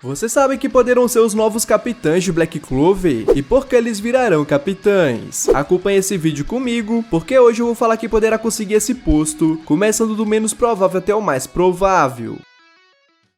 Você sabe que poderão ser os novos capitães de Black Clover? E por que eles virarão capitães? Acompanhe esse vídeo comigo, porque hoje eu vou falar que poderá conseguir esse posto, começando do menos provável até o mais provável.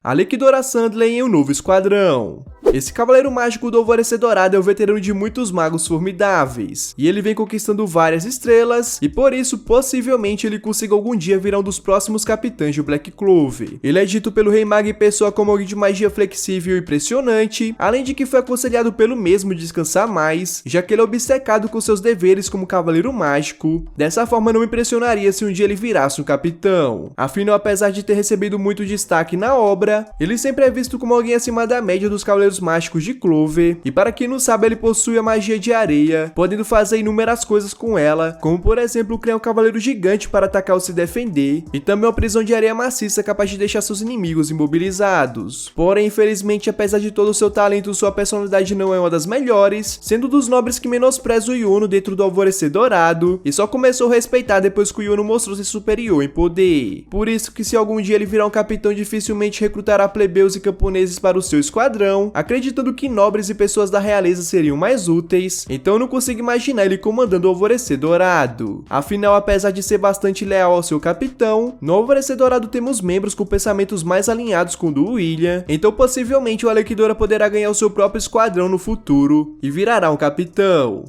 A Liquidora Sandler em um novo esquadrão. Esse Cavaleiro Mágico do Alvorecer Dourado é o veterano de muitos magos formidáveis, e ele vem conquistando várias estrelas, e por isso, possivelmente, ele consiga algum dia virar um dos próximos capitães de Black Clover. Ele é dito pelo Rei Mago em pessoa como alguém de magia flexível e impressionante, além de que foi aconselhado pelo mesmo descansar mais, já que ele é obcecado com seus deveres como Cavaleiro Mágico. Dessa forma, não me impressionaria se um dia ele virasse um capitão. Afinal, apesar de ter recebido muito destaque na obra, ele sempre é visto como alguém acima da média dos Cavaleiros Mágicos de Clover, e para quem não sabe, ele possui a magia de areia, podendo fazer inúmeras coisas com ela, como por exemplo criar um cavaleiro gigante para atacar ou se defender, e também uma prisão de areia maciça capaz de deixar seus inimigos imobilizados. Porém, infelizmente, apesar de todo o seu talento, sua personalidade não é uma das melhores, sendo dos nobres que menospreza o Yuno dentro do Alvorecer Dourado, e só começou a respeitar depois que o Yuno mostrou ser superior em poder. Por isso que se algum dia ele virar um capitão, dificilmente recrutará plebeus e camponeses para o seu esquadrão, acreditando que nobres e pessoas da realeza seriam mais úteis, então eu não consigo imaginar ele comandando o Alvorecer Dourado. Afinal, apesar de ser bastante leal ao seu capitão, no Alvorecer Dourado temos membros com pensamentos mais alinhados com o do William, então possivelmente o Liquidora poderá ganhar o seu próprio esquadrão no futuro e virará um capitão.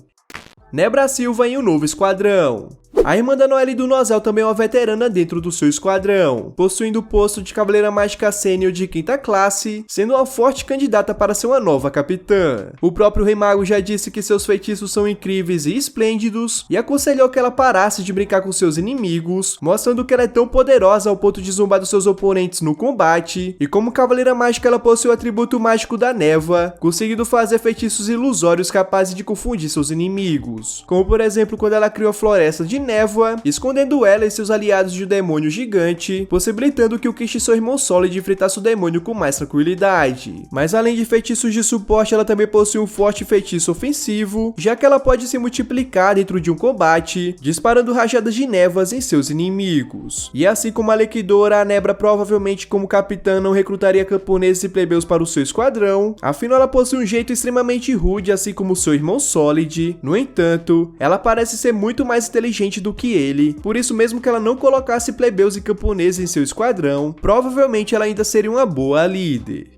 Nebra Silva em um novo esquadrão. A irmã da Noelle do Nozel também é uma veterana dentro do seu esquadrão, possuindo o posto de Cavaleira Mágica Sênior de 5ª classe, sendo uma forte candidata para ser uma nova capitã. O próprio Rei Mago já disse que seus feitiços são incríveis e esplêndidos, e aconselhou que ela parasse de brincar com seus inimigos, mostrando que ela é tão poderosa ao ponto de zombar dos seus oponentes no combate, e como Cavaleira Mágica ela possui o atributo mágico da névoa, conseguindo fazer feitiços ilusórios capazes de confundir seus inimigos, como por exemplo quando ela criou a Floresta de Névoa, escondendo ela e seus aliados de um demônio gigante, possibilitando que o Kishi, seu irmão Solid, enfrentasse o demônio com mais tranquilidade. Mas além de feitiços de suporte, ela também possui um forte feitiço ofensivo, já que ela pode se multiplicar dentro de um combate, disparando rajadas de névoas em seus inimigos. E assim como a Liquidora, a Nebra provavelmente como capitã não recrutaria camponeses e plebeus para o seu esquadrão, afinal ela possui um jeito extremamente rude, assim como seu irmão Solid. No entanto, ela parece ser muito mais inteligente do que ele, por isso mesmo que ela não colocasse plebeus e camponeses em seu esquadrão, provavelmente ela ainda seria uma boa líder.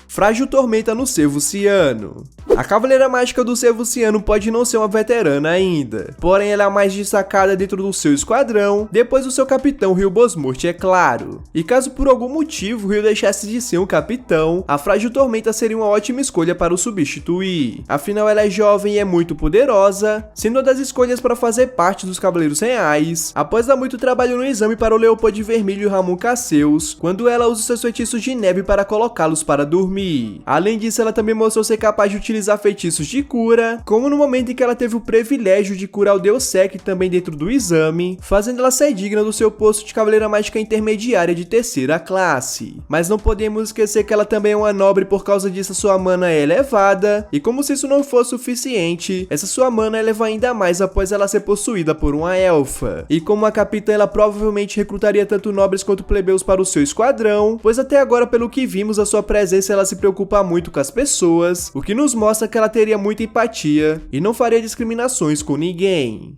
Frágil Tormenta no Cervo Ciano. A Cavaleira Mágica do Cervo Ciano pode não ser uma veterana ainda, porém ela é a mais destacada dentro do seu esquadrão, depois do seu capitão Rio Bosmort, é claro. E caso por algum motivo o Rio deixasse de ser um capitão, a Frágil Tormenta seria uma ótima escolha para o substituir. Afinal, ela é jovem e é muito poderosa, sendo uma das escolhas para fazer parte dos Cavaleiros Reais, após dar muito trabalho no exame para o Leopold Vermelho e Ramon Casseus, quando ela usa seus feitiços de neve para colocá-los para dormir. Além disso, ela também mostrou ser capaz de utilizar feitiços de cura, como no momento em que ela teve o privilégio de curar o Deus Sec também dentro do exame, fazendo ela ser digna do seu posto de Cavaleira Mágica Intermediária de 3ª classe. Mas não podemos esquecer que ela também é uma nobre, por causa disso a sua mana é elevada, e como se isso não fosse suficiente, essa sua mana eleva ainda mais após ela ser possuída por uma elfa. E como a capitã, ela provavelmente recrutaria tanto nobres quanto plebeus para o seu esquadrão, pois até agora, pelo que vimos, a sua presença ela se preocupa muito com as pessoas, o que nos mostra que ela teria muita empatia e não faria discriminações com ninguém.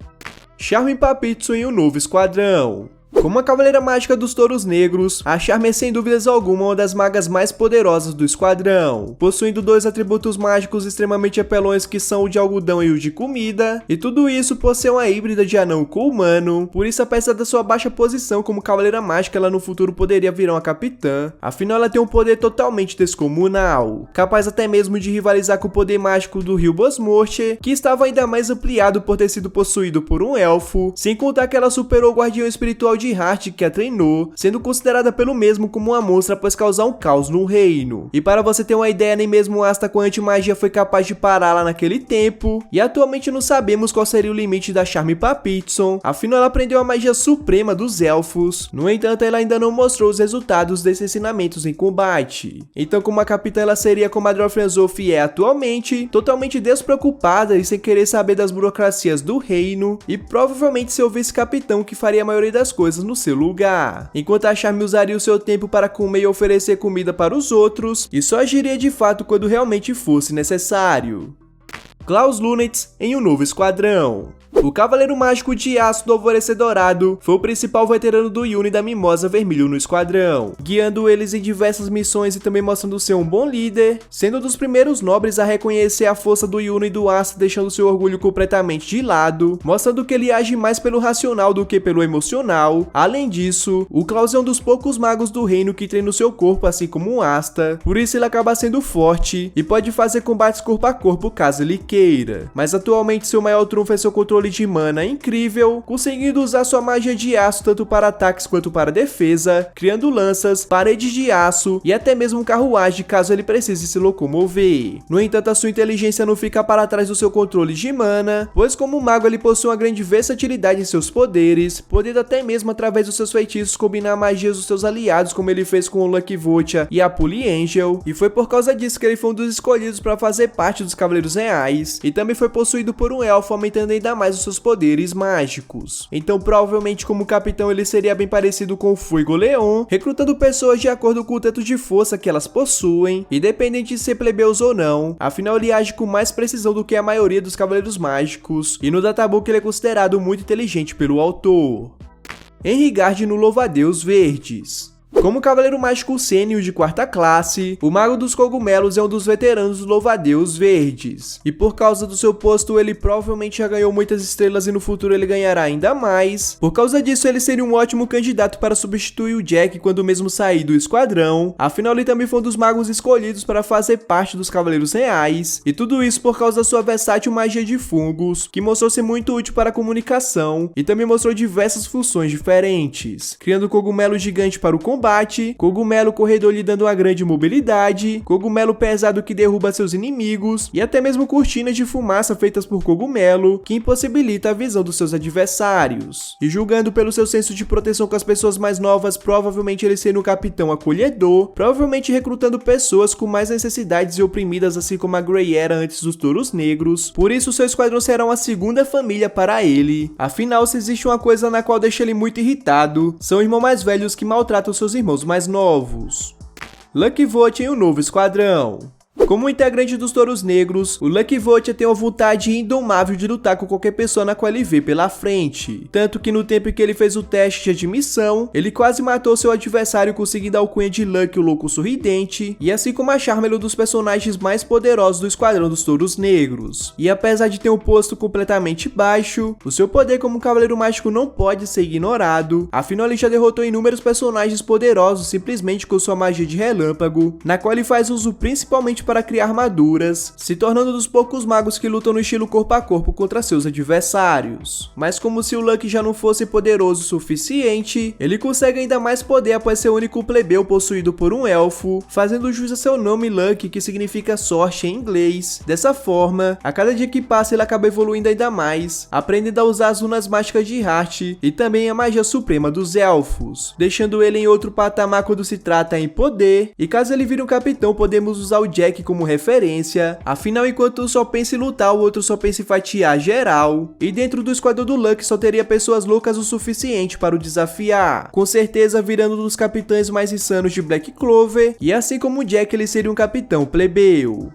Charme Papitsu em um novo esquadrão. Como a Cavaleira Mágica dos Touros Negros, a Charme é sem dúvidas alguma uma das magas mais poderosas do esquadrão, possuindo 2 atributos mágicos extremamente apelões que são o de algodão e o de comida, e tudo isso por ser uma híbrida de anão com humano, por isso apesar da sua baixa posição como Cavaleira Mágica, ela no futuro poderia virar uma capitã, afinal ela tem um poder totalmente descomunal, capaz até mesmo de rivalizar com o poder mágico do Rio Bosmort, que estava ainda mais ampliado por ter sido possuído por um elfo, sem contar que ela superou o guardião espiritual de Hart que a treinou, sendo considerada pelo mesmo como uma monstra após causar um caos no reino. E para você ter uma ideia, nem mesmo o Asta com anti-magia foi capaz de pará-la naquele tempo, e atualmente não sabemos qual seria o limite da Charme Papitson, afinal ela aprendeu a magia suprema dos elfos, no entanto ela ainda não mostrou os resultados desses ensinamentos em combate. Então como a capitã ela seria como a Drofranzof é atualmente, totalmente despreocupada e sem querer saber das burocracias do reino, e provavelmente seu vice-capitão que faria a maioria das coisas coisas no seu lugar. Enquanto a Charme usaria o seu tempo para comer e oferecer comida para os outros, e só agiria de fato quando realmente fosse necessário. Klaus Lunitz em um novo esquadrão. O Cavaleiro Mágico de Aço do Alvorecer Dourado foi o principal veterano do Yuna e da Mimosa Vermelho no esquadrão, guiando eles em diversas missões e também mostrando ser um bom líder, sendo um dos primeiros nobres a reconhecer a força do Yuna e do Asta, deixando seu orgulho completamente de lado, mostrando que ele age mais pelo racional do que pelo emocional. Além disso, o Klaus é um dos poucos magos do reino que treina o seu corpo assim como o Asta, por isso ele acaba sendo forte e pode fazer combates corpo a corpo caso ele queira, mas atualmente seu maior trunfo é seu controle de mana incrível, conseguindo usar sua magia de aço tanto para ataques quanto para defesa, criando lanças, paredes de aço e até mesmo carruagem caso ele precise se locomover. No entanto, a sua inteligência não fica para trás do seu controle de mana, pois como mago ele possui uma grande versatilidade em seus poderes, podendo até mesmo através dos seus feitiços combinar magias dos seus aliados, como ele fez com o Lucky Votia e a Puli Angel, e foi por causa disso que ele foi um dos escolhidos para fazer parte dos Cavaleiros Reais, e também foi possuído por um elfo, aumentando ainda mais os seus poderes mágicos. Então provavelmente como capitão ele seria bem parecido com o Fuego Leon, recrutando pessoas de acordo com o tanto de força que elas possuem, independente de ser plebeus ou não, afinal ele age com mais precisão do que a maioria dos Cavaleiros Mágicos, e no databook ele é considerado muito inteligente pelo autor. Enrigard no Louva-a-Deus Verdes. Como Cavaleiro Mágico Sênior de 4ª classe, o Mago dos Cogumelos é um dos veteranos dos Louva-a-Deus Verdes, e por causa do seu posto ele provavelmente já ganhou muitas estrelas e no futuro ele ganhará ainda mais. Por causa disso ele seria um ótimo candidato para substituir o Jack quando mesmo sair do esquadrão, afinal ele também foi um dos magos escolhidos para fazer parte dos Cavaleiros Reais, e tudo isso por causa da sua versátil magia de fungos, que mostrou ser muito útil para a comunicação, e também mostrou diversas funções diferentes, criando cogumelo gigante para o combate, cogumelo corredor lhe dando uma grande mobilidade, cogumelo pesado que derruba seus inimigos e até mesmo cortinas de fumaça feitas por cogumelo que impossibilita a visão dos seus adversários. E julgando pelo seu senso de proteção com as pessoas mais novas, provavelmente ele seria um capitão acolhedor, provavelmente recrutando pessoas com mais necessidades e oprimidas, assim como a Grey era antes dos Touros Negros. Por isso seu esquadrão será uma segunda família para ele. Afinal, se existe uma coisa na qual deixa ele muito irritado, são irmãos mais velhos que maltratam seus irmãos mais novos. Lucky Votia em um novo esquadrão. Como integrante dos Touros Negros, o Lucky Votia tem uma vontade indomável de lutar com qualquer pessoa na qual ele vê pela frente. Tanto que no tempo que ele fez o teste de admissão, ele quase matou seu adversário conseguindo a alcunha de Lucky, o Louco Sorridente, e assim como a Charme, ele é um dos personagens mais poderosos do Esquadrão dos Touros Negros. E apesar de ter um posto completamente baixo, o seu poder como Cavaleiro Mágico não pode ser ignorado, afinal ele já derrotou inúmeros personagens poderosos simplesmente com sua magia de relâmpago, na qual ele faz uso principalmente para criar armaduras, se tornando um dos poucos magos que lutam no estilo corpo a corpo contra seus adversários. Mas como se o Lucky já não fosse poderoso o suficiente, ele consegue ainda mais poder após ser o único plebeu possuído por um elfo, fazendo jus a seu nome Lucky, que significa sorte em inglês. Dessa forma, a cada dia que passa ele acaba evoluindo ainda mais, aprendendo a usar as runas mágicas de Heart e também a magia suprema dos elfos, deixando ele em outro patamar quando se trata em poder. E caso ele vire um capitão, podemos usar o Jack como referência, afinal enquanto um só pensa em lutar, o outro só pensa em fatiar geral, e dentro do esquadrão do Lucky só teria pessoas loucas o suficiente para o desafiar, com certeza virando um dos capitães mais insanos de Black Clover, e assim como o Jack ele seria um capitão plebeu.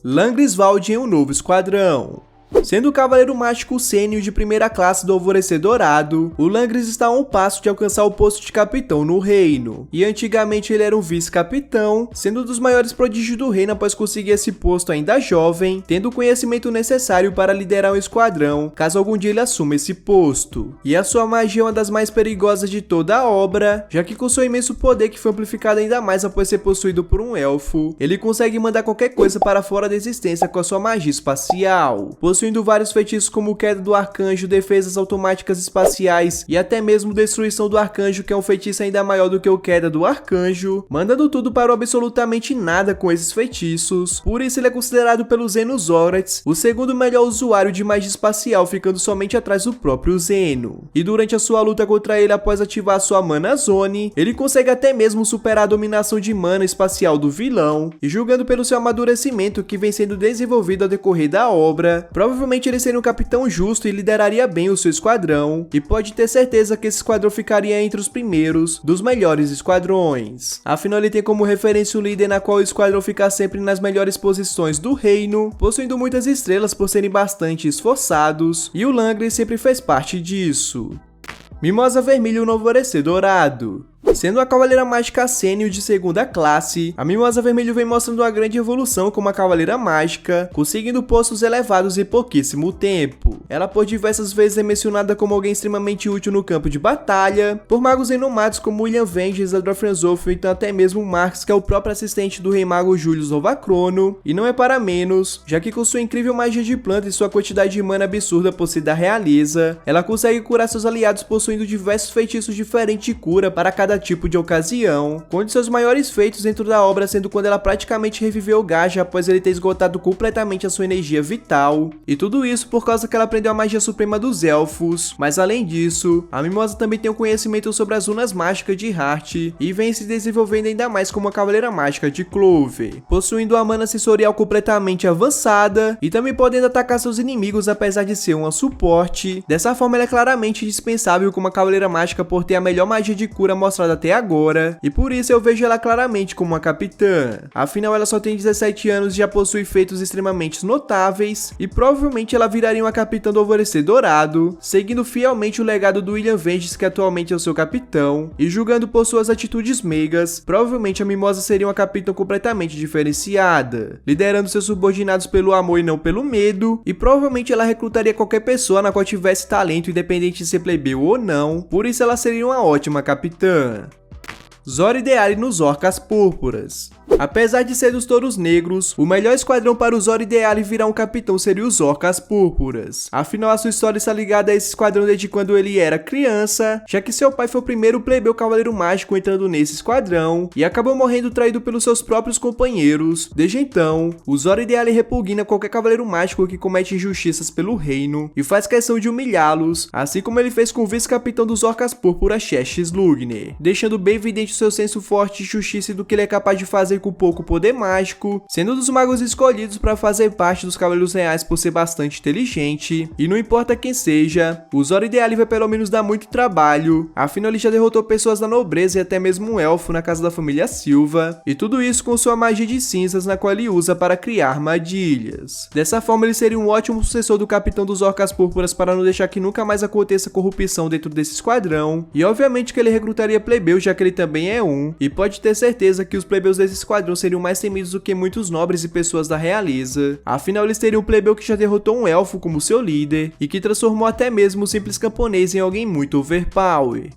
Langriswald em um novo esquadrão. Sendo o Cavaleiro Mágico Sênior de 1ª classe do Alvorecer Dourado, o Langris está a um passo de alcançar o posto de capitão no reino, e antigamente ele era um vice-capitão, sendo um dos maiores prodígios do reino após conseguir esse posto ainda jovem, tendo o conhecimento necessário para liderar um esquadrão, caso algum dia ele assuma esse posto. E a sua magia é uma das mais perigosas de toda a obra, já que com seu imenso poder que foi amplificado ainda mais após ser possuído por um elfo, ele consegue mandar qualquer coisa para fora da existência com a sua magia espacial, possuindo vários feitiços como queda do arcanjo, defesas automáticas espaciais e até mesmo destruição do arcanjo, que é um feitiço ainda maior do que o queda do arcanjo, mandando tudo para o absolutamente nada com esses feitiços. Por isso ele é considerado pelos Zeno Zorath o segundo melhor usuário de magia espacial, ficando somente atrás do próprio Zeno. E durante a sua luta contra ele após ativar sua Mana Zone, ele consegue até mesmo superar a dominação de mana espacial do vilão, e julgando pelo seu amadurecimento que vem sendo desenvolvido ao decorrer da obra, Provavelmente ele seria um capitão justo e lideraria bem o seu esquadrão, e pode ter certeza que esse esquadrão ficaria entre os primeiros dos melhores esquadrões. Afinal, ele tem como referência o líder na qual o esquadrão fica sempre nas melhores posições do reino, possuindo muitas estrelas por serem bastante esforçados, e o Langren sempre fez parte disso. Mimosa Vermelha, o Novo Alvorecer Dourado. Sendo uma cavaleira mágica sênior de segunda classe, a Mimosa Vermelho vem mostrando uma grande evolução como uma cavaleira mágica, conseguindo postos elevados em pouquíssimo tempo. Ela por diversas vezes é mencionada como alguém extremamente útil no campo de batalha, por magos renomados como William Venges, Adolf Franzoff, ou então até mesmo Marx, que é o próprio assistente do rei mago Julius Novacrono, e não é para menos, já que com sua incrível magia de planta e sua quantidade de mana absurda por ser da realeza, ela consegue curar seus aliados possuindo diversos feitiços diferentes de cura para cada tipo de ocasião, com um de seus maiores feitos dentro da obra sendo quando ela praticamente reviveu o Gaja após ele ter esgotado completamente a sua energia vital, e tudo isso por causa que ela aprendeu a magia suprema dos elfos. Mas além disso, a Mimosa também tem um conhecimento sobre as runas mágicas de Heart e vem se desenvolvendo ainda mais como uma cavaleira mágica de Clover, possuindo uma mana sensorial completamente avançada e também podendo atacar seus inimigos apesar de ser uma suporte. Dessa forma ela é claramente indispensável como uma cavaleira mágica por ter a melhor magia de cura mostrada até agora, e por isso eu vejo ela claramente como uma capitã. Afinal, ela só tem 17 anos e já possui feitos extremamente notáveis, e provavelmente ela viraria uma capitã do Alvorecer Dourado, seguindo fielmente o legado do William Venges, que atualmente é o seu capitão, e julgando por suas atitudes meigas, provavelmente a Mimosa seria uma capitã completamente diferenciada, liderando seus subordinados pelo amor e não pelo medo, e provavelmente ela recrutaria qualquer pessoa na qual tivesse talento, independente de ser plebeu ou não, por isso ela seria uma ótima capitã. Zora Ideale nos Orcas Púrpuras. Apesar de ser dos Touros Negros, o melhor esquadrão para o Zora Ideale virar um capitão seria os Orcas Púrpuras. Afinal, a sua história está ligada a esse esquadrão desde quando ele era criança, já que seu pai foi o primeiro plebeu cavaleiro mágico entrando nesse esquadrão e acabou morrendo traído pelos seus próprios companheiros. Desde então, o Zora Ideale repugna qualquer cavaleiro mágico que comete injustiças pelo reino e faz questão de humilhá-los, assim como ele fez com o vice-capitão dos Orcas Púrpuras, Chest Slugner, deixando bem evidente o seu senso forte de justiça e do que ele é capaz de fazer com pouco poder mágico, sendo um dos magos escolhidos para fazer parte dos Cavaleiros Reais por ser bastante inteligente, e não importa quem seja, o Zora Ideale vai pelo menos dar muito trabalho, afinal ele já derrotou pessoas da nobreza e até mesmo um elfo na casa da família Silva, e tudo isso com sua magia de cinzas na qual ele usa para criar armadilhas. Dessa forma ele seria um ótimo sucessor do capitão dos Orcas Púrpuras para não deixar que nunca mais aconteça corrupção dentro desse esquadrão, e obviamente que ele recrutaria plebeus já que ele também é um, e pode ter certeza que os plebeus desse esquadrão seriam mais temidos do que muitos nobres e pessoas da realeza. Afinal, eles teriam um plebeu que já derrotou um elfo como seu líder e que transformou até mesmo um simples camponês em alguém muito overpower.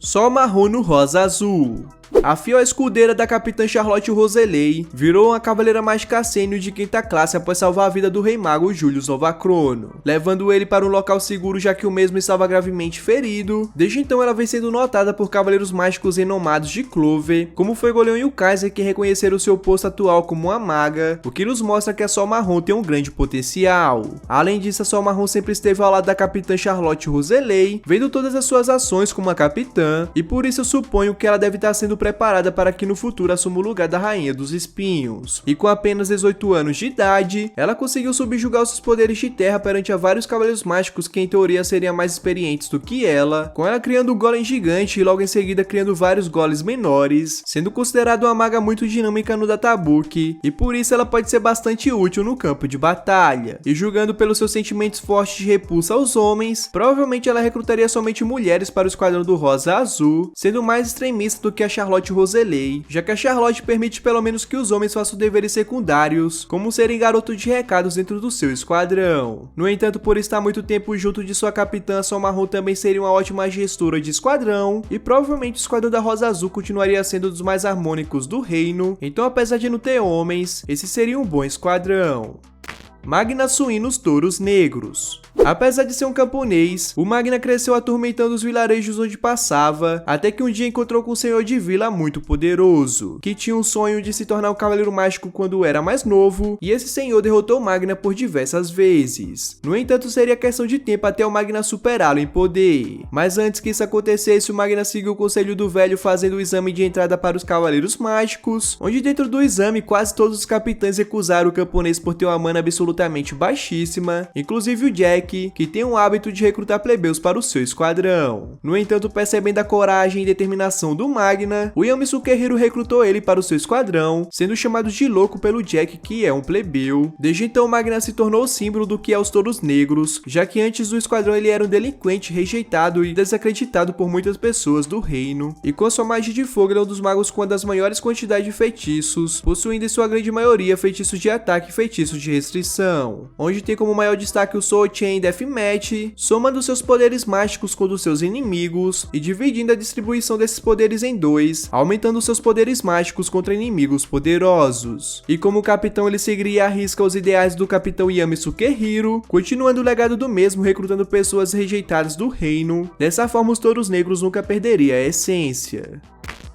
Sol Marrom no Rosa Azul. A fiel escudeira da capitã Charlotte Roselei virou uma cavaleira mágica sênior de quinta classe após salvar a vida do rei mago Julius Novacrono, levando ele para um local seguro já que o mesmo estava gravemente ferido. Desde então ela vem sendo notada por cavaleiros mágicos renomados de Clover, como foi Goleon e o Kaiser, que reconheceram seu posto atual como uma maga, o que nos mostra que a Sol Marrom tem um grande potencial. Além disso, a Sol Marrom sempre esteve ao lado da capitã Charlotte Roselei, vendo todas as suas ações como uma capitã, e por isso eu suponho que ela deve estar sendo preparada para que no futuro assuma o lugar da Rainha dos Espinhos. E com apenas 18 anos de idade, ela conseguiu subjugar os seus poderes de terra perante a vários cavaleiros mágicos que em teoria seriam mais experientes do que ela, com ela criando um golem gigante e logo em seguida criando vários golems menores, sendo considerada uma maga muito dinâmica no databook, e por isso ela pode ser bastante útil no campo de batalha. E julgando pelos seus sentimentos fortes de repulsa aos homens, provavelmente ela recrutaria somente mulheres para o esquadrão do Rosa Azul, sendo mais extremista do que a Charlotte Roselei, já que a Charlotte permite pelo menos que os homens façam deveres secundários, como serem garotos de recados dentro do seu esquadrão. No entanto, por estar muito tempo junto de sua capitã, Sol Marrom também seria uma ótima gestora de esquadrão, e provavelmente o esquadrão da Rosa Azul continuaria sendo um dos mais harmônicos do reino, então apesar de não ter homens, esse seria um bom esquadrão. Magna Suínos Touros Negros. Apesar de ser um camponês, o Magna cresceu atormentando os vilarejos onde passava, até que um dia encontrou com um senhor de vila muito poderoso, que tinha um sonho de se tornar um cavaleiro mágico quando era mais novo, e esse senhor derrotou o Magna por diversas vezes. No entanto, seria questão de tempo até o Magna superá-lo em poder. Mas antes que isso acontecesse, o Magna seguiu o conselho do velho fazendo o exame de entrada para os cavaleiros mágicos, onde dentro do exame quase todos os capitães recusaram o camponês por ter uma mana absolutamente baixíssima, inclusive o Jack, que tem o hábito de recrutar plebeus para o seu esquadrão. No entanto, percebendo a coragem e determinação do Magna, o Yami Sukehiro recrutou ele para o seu esquadrão, sendo chamado de louco pelo Jack, que é um plebeu. Desde então, o Magna se tornou o símbolo do que é os touros negros, já que antes do esquadrão ele era um delinquente rejeitado e desacreditado por muitas pessoas do reino, e com a sua magia de fogo ele é um dos magos com uma das maiores quantidades de feitiços, possuindo em sua grande maioria feitiços de ataque e feitiços de restrição, onde tem como maior destaque o Soul Chain Deathmatch, somando seus poderes mágicos com os dos seus inimigos e dividindo a distribuição desses poderes em dois, aumentando seus poderes mágicos contra inimigos poderosos. E como capitão ele seguiria à risca os ideais do capitão Yami Sukehiro, continuando o legado do mesmo recrutando pessoas rejeitadas do reino. Dessa forma os touros negros nunca perderiam a essência.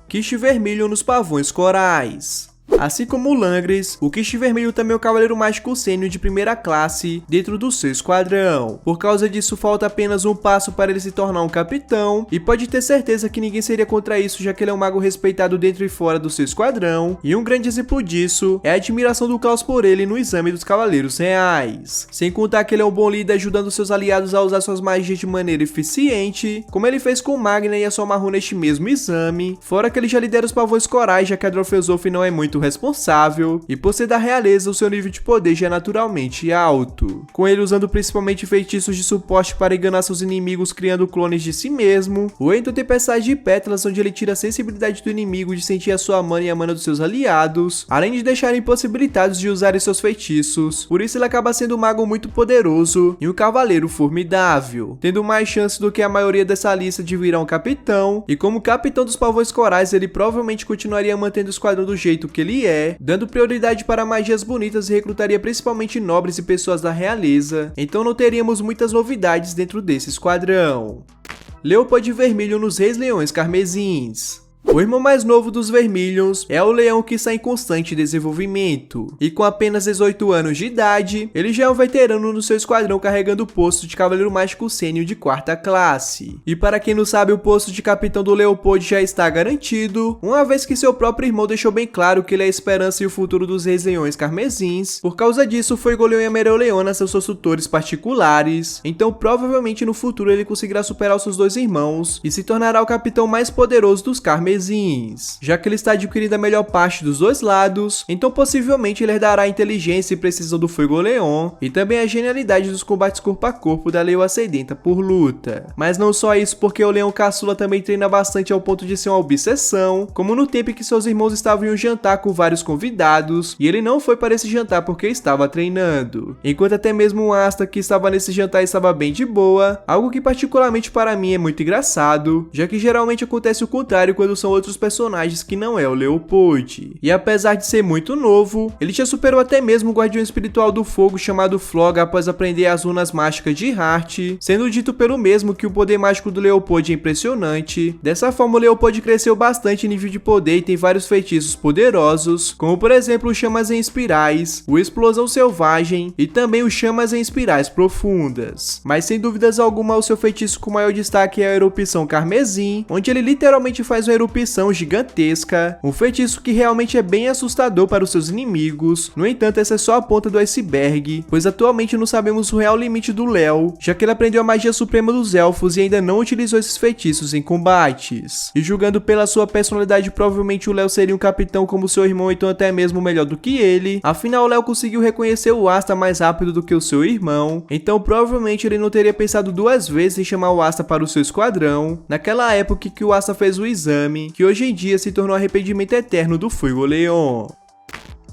Quiche vermelho nos pavões corais. Assim como o Langres, o Quiche Vermelho também é um cavaleiro mágico sênior de primeira classe dentro do seu esquadrão. Por causa disso, falta apenas um passo para ele se tornar um capitão, e pode ter certeza que ninguém seria contra isso, já que ele é um mago respeitado dentro e fora do seu esquadrão, e um grande exemplo disso é a admiração do Klaus por ele no exame dos cavaleiros reais. Sem contar que ele é um bom líder ajudando seus aliados a usar suas magias de maneira eficiente, como ele fez com o Magna e a Somaru neste mesmo exame, fora que ele já lidera os pavões corais, já que a Drofezof não é muito responsável, e por ser da realeza, o seu nível de poder já é naturalmente alto, com ele usando principalmente feitiços de suporte para enganar seus inimigos criando clones de si mesmo, ou então Tempestade de Pétalas, onde ele tira a sensibilidade do inimigo de sentir a sua mana e a mana dos seus aliados, além de deixarem impossibilitados de usarem seus feitiços, por isso ele acaba sendo um mago muito poderoso e um cavaleiro formidável, tendo mais chance do que a maioria dessa lista de virar um capitão, e como capitão dos pavões corais ele provavelmente continuaria mantendo o esquadrão do jeito que ele dando prioridade para magias bonitas e recrutaria principalmente nobres e pessoas da realeza, então não teríamos muitas novidades dentro desse esquadrão. Leopold Vermelho nos Reis Leões Carmesins. O irmão mais novo dos Vermilions é o leão que está em constante desenvolvimento, e com apenas 18 anos de idade, ele já é um veterano no seu esquadrão carregando o posto de Cavaleiro Mágico Sênior de 4ª classe. E para quem não sabe, o posto de capitão do Leopold já está garantido, uma vez que seu próprio irmão deixou bem claro que ele é a esperança e o futuro dos Reis Leões Carmesins. Por causa disso, o Fuegoleão e a Mereoleona são seus tutores particulares, então provavelmente no futuro ele conseguirá superar os seus dois irmãos e se tornará o capitão mais poderoso dos Carmesins. Já que ele está adquirindo a melhor parte dos dois lados, então possivelmente ele herdará a inteligência e precisão do Fuegoleão e também a genialidade dos combates corpo a corpo da Leoa Sedenta por luta. Mas não só isso, porque o Leão Caçula também treina bastante ao ponto de ser uma obsessão, como no tempo em que seus irmãos estavam em um jantar com vários convidados e ele não foi para esse jantar porque estava treinando. Enquanto até mesmo o Asta que estava nesse jantar estava bem de boa, algo que particularmente para mim é muito engraçado, já que geralmente acontece o contrário quando são outros personagens que não é o Leopold. E apesar de ser muito novo, ele já superou até mesmo o guardião espiritual do fogo chamado Flog após aprender as runas mágicas de Heart, sendo dito pelo mesmo que o poder mágico do Leopold é impressionante. Dessa forma o Leopold cresceu bastante em nível de poder e tem vários feitiços poderosos, como por exemplo o Chamas em Espirais, o Explosão Selvagem e também o Chamas em Espirais Profundas. Mas sem dúvidas alguma o seu feitiço com maior destaque é a Erupção Carmesim, onde ele literalmente faz uma erupção gigantesca, um feitiço que realmente é bem assustador para os seus inimigos. No entanto, essa é só a ponta do iceberg, pois atualmente não sabemos o real limite do Léo, já que ele aprendeu a magia suprema dos elfos e ainda não utilizou esses feitiços em combates. E julgando pela sua personalidade, provavelmente o Léo seria um capitão como seu irmão, então até mesmo melhor do que ele. Afinal, o Léo conseguiu reconhecer o Asta mais rápido do que o seu irmão, então provavelmente ele não teria pensado duas vezes em chamar o Asta para o seu esquadrão, naquela época que o Asta fez o exame, que hoje em dia se tornou arrependimento eterno do Fuegoleão.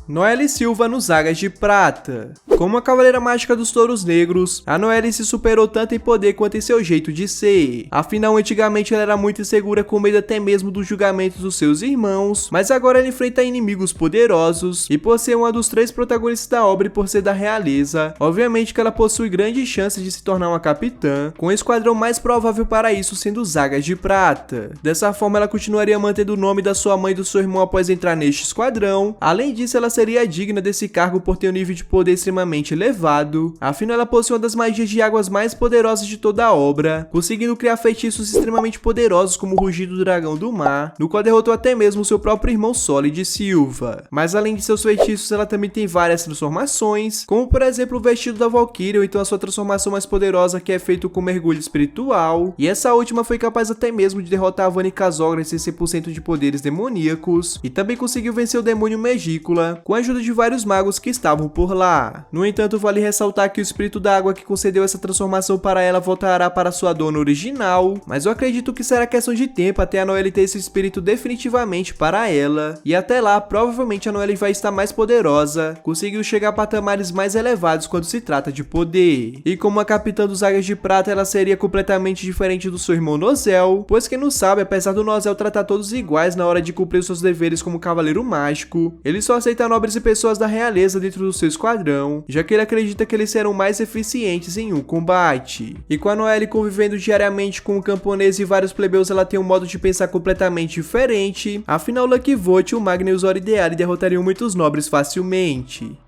Noelle Silva nos Águias de Prata. Como a Cavaleira Mágica dos Touros Negros, a Noelle se superou tanto em poder quanto em seu jeito de ser. Afinal, antigamente ela era muito insegura, com medo até mesmo dos julgamentos dos seus irmãos, mas agora ela enfrenta inimigos poderosos, e por ser uma dos 3 protagonistas da obra e por ser da realeza, obviamente que ela possui grandes chances de se tornar uma capitã, com o esquadrão mais provável para isso sendo os Águias de Prata. Dessa forma, ela continuaria mantendo o nome da sua mãe e do seu irmão após entrar neste esquadrão. Além disso, ela seria digna desse cargo por ter um nível de poder extremamente elevado, afinal ela possui uma das magias de águas mais poderosas de toda a obra, conseguindo criar feitiços extremamente poderosos como o Rugido do Dragão do Mar, no qual derrotou até mesmo seu próprio irmão Solid Silva. Mas além de seus feitiços, ela também tem várias transformações, como por exemplo o vestido da Valkyria, ou então a sua transformação mais poderosa, que é feito com mergulho espiritual, e essa última foi capaz até mesmo de derrotar a Vani Kazogras sem 100% de poderes demoníacos, e também conseguiu vencer o demônio Megícula com a ajuda de vários magos que estavam por lá. No entanto, vale ressaltar que o espírito da água que concedeu essa transformação para ela voltará para sua dona original, mas eu acredito que será questão de tempo até a Noelle ter esse espírito definitivamente para ela, e até lá provavelmente a Noelle vai estar mais poderosa, conseguiu chegar a patamares mais elevados quando se trata de poder. E como a capitã dos Águias de Prata, ela seria completamente diferente do seu irmão Nozel, pois quem não sabe, apesar do Nozel tratar todos iguais na hora de cumprir seus deveres como cavaleiro mágico, ele só aceita nobres e pessoas da realeza dentro do seu esquadrão, já que ele acredita que eles serão mais eficientes em um combate. E com a Noelle convivendo diariamente com o camponês e vários plebeus, ela tem um modo de pensar completamente diferente, afinal Lucky Vote, o Magna e o Zoro Ideale derrotariam muitos nobres facilmente.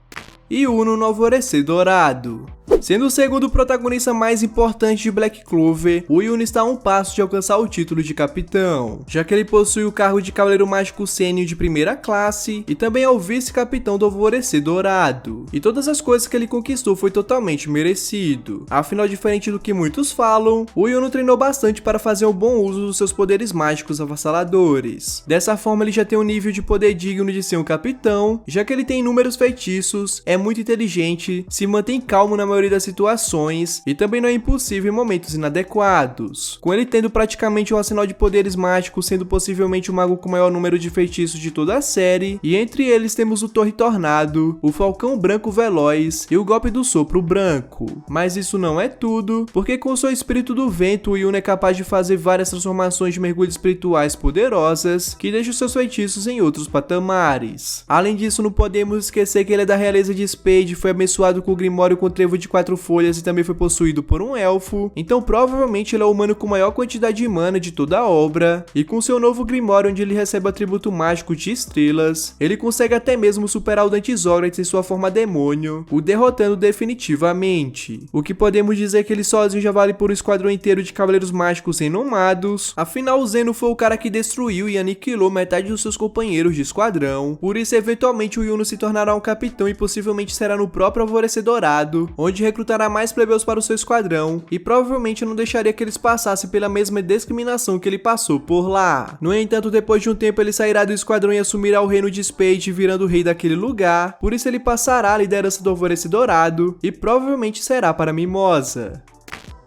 E Yuno no Alvorecer Dourado. Sendo o segundo protagonista mais importante de Black Clover, o Yuno está a um passo de alcançar o título de capitão, já que ele possui o cargo de Cavaleiro Mágico Sênior de primeira classe e também é o vice-capitão do Alvorecer Dourado. E todas as coisas que ele conquistou foi totalmente merecido. Afinal, diferente do que muitos falam, o Yuno treinou bastante para fazer um bom uso dos seus poderes mágicos avassaladores. Dessa forma, ele já tem um nível de poder digno de ser um capitão, já que ele tem inúmeros feitiços, é muito inteligente, se mantém calmo na maioria das situações e também não é impulsivo em momentos inadequados, com ele tendo praticamente um arsenal de poderes mágicos, sendo possivelmente o mago com o maior número de feitiços de toda a série, e entre eles temos o Torre Tornado, o Falcão Branco Veloz e o Golpe do Sopro Branco. Mas isso não é tudo, porque com seu Espírito do Vento, o Yuno é capaz de fazer várias transformações de mergulhos espirituais poderosas, que deixam seus feitiços em outros patamares. Além disso, não podemos esquecer que ele é da realeza de Spade, foi abençoado com o Grimório com trevo de 4 folhas e também foi possuído por um elfo, então provavelmente ele é o humano com maior quantidade de mana de toda a obra, e com seu novo Grimório, onde ele recebe o atributo mágico de estrelas, ele consegue até mesmo superar o Dante Zogratis em sua forma demônio, o derrotando definitivamente. O que podemos dizer que ele sozinho já vale por um esquadrão inteiro de cavaleiros mágicos renomados, afinal o Zeno foi o cara que destruiu e aniquilou metade dos seus companheiros de esquadrão, por isso eventualmente o Yuno se tornará um capitão e possivelmente será no próprio Alvorecer Dourado, onde recrutará mais plebeus para o seu esquadrão, e provavelmente não deixaria que eles passassem pela mesma discriminação que ele passou por lá. No entanto, depois de um tempo ele sairá do esquadrão e assumirá o reino de Spade, virando o rei daquele lugar, por isso ele passará a liderança do Alvorecer Dourado, e provavelmente será para Mimosa.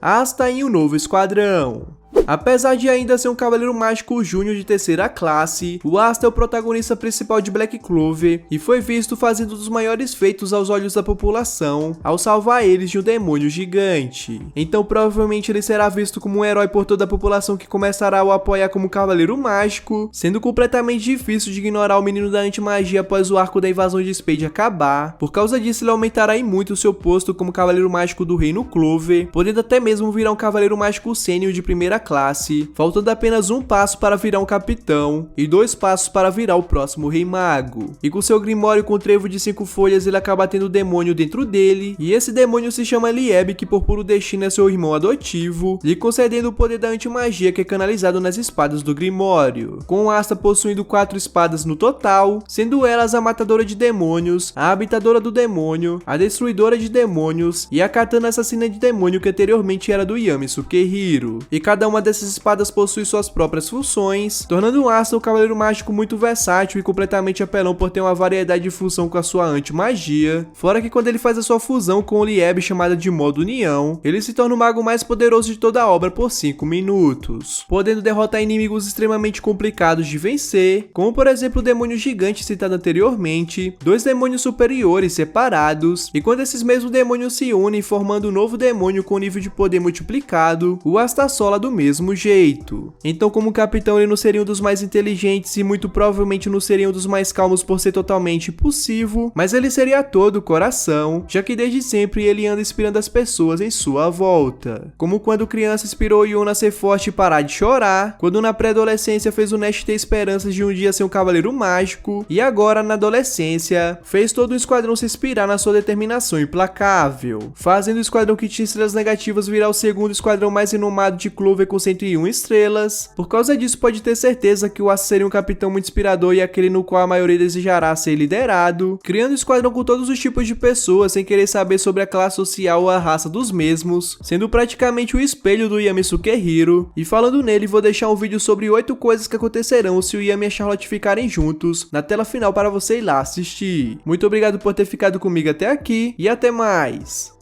Asta em um novo esquadrão. Apesar de ainda ser um cavaleiro mágico júnior de terceira classe, o Asta é o protagonista principal de Black Clover e foi visto fazendo um dos maiores feitos aos olhos da população ao salvar eles de um demônio gigante. Então provavelmente ele será visto como um herói por toda a população, que começará a o apoiar como cavaleiro mágico, sendo completamente difícil de ignorar o menino da antimagia após o arco da invasão de Spade acabar. Por causa disso, ele aumentará em muito o seu posto como cavaleiro mágico do Reino Clover, podendo até mesmo virar um cavaleiro mágico sênior de primeira classe, faltando apenas um passo para virar um capitão e 2 passos para virar o próximo Rei Mago. E com seu Grimório com trevo de 5 folhas, ele acaba tendo um demônio dentro dele, e esse demônio se chama Lieb, que por puro destino é seu irmão adotivo, lhe concedendo o poder da antimagia, que é canalizado nas espadas do Grimório, com Asta possuindo 4 espadas no total, sendo elas a Matadora de Demônios, a Habitadora do Demônio, a Destruidora de Demônios e a Katana Assassina de Demônio, que anteriormente era do Yami Sukehiro. E cada uma dessas espadas possui suas próprias funções, tornando o Asta um cavaleiro mágico muito versátil e completamente apelão por ter uma variedade de função com a sua anti-magia, fora que quando ele faz a sua fusão com o Lieb chamada de modo união, ele se torna o mago mais poderoso de toda a obra por 5 minutos, podendo derrotar inimigos extremamente complicados de vencer, como por exemplo o demônio gigante citado anteriormente, 2 demônios superiores separados, e quando esses mesmos demônios se unem formando um novo demônio com nível de poder multiplicado, o Asta assola do mesmo jeito. Então, como capitão, ele não seria um dos mais inteligentes e muito provavelmente não seria um dos mais calmos por ser totalmente impulsivo, mas ele seria todo o coração, já que desde sempre ele anda inspirando as pessoas em sua volta. Como quando criança inspirou Yuna a ser forte e parar de chorar, quando na pré-adolescência fez o Nash ter esperanças de um dia ser um cavaleiro mágico, e agora na adolescência fez todo o esquadrão se inspirar na sua determinação implacável, fazendo o esquadrão que tinha estrelas negativas virar o segundo esquadrão mais renomado de Clover com 101 estrelas. Por causa disso, pode ter certeza que o Asta seria um capitão muito inspirador e aquele no qual a maioria desejará ser liderado, criando um esquadrão com todos os tipos de pessoas sem querer saber sobre a classe social ou a raça dos mesmos, sendo praticamente o espelho do Yami Sukehiro. E falando nele, vou deixar um vídeo sobre 8 coisas que acontecerão se o Yami e a Charlotte ficarem juntos na tela final para você ir lá assistir. Muito obrigado por ter ficado comigo até aqui e até mais!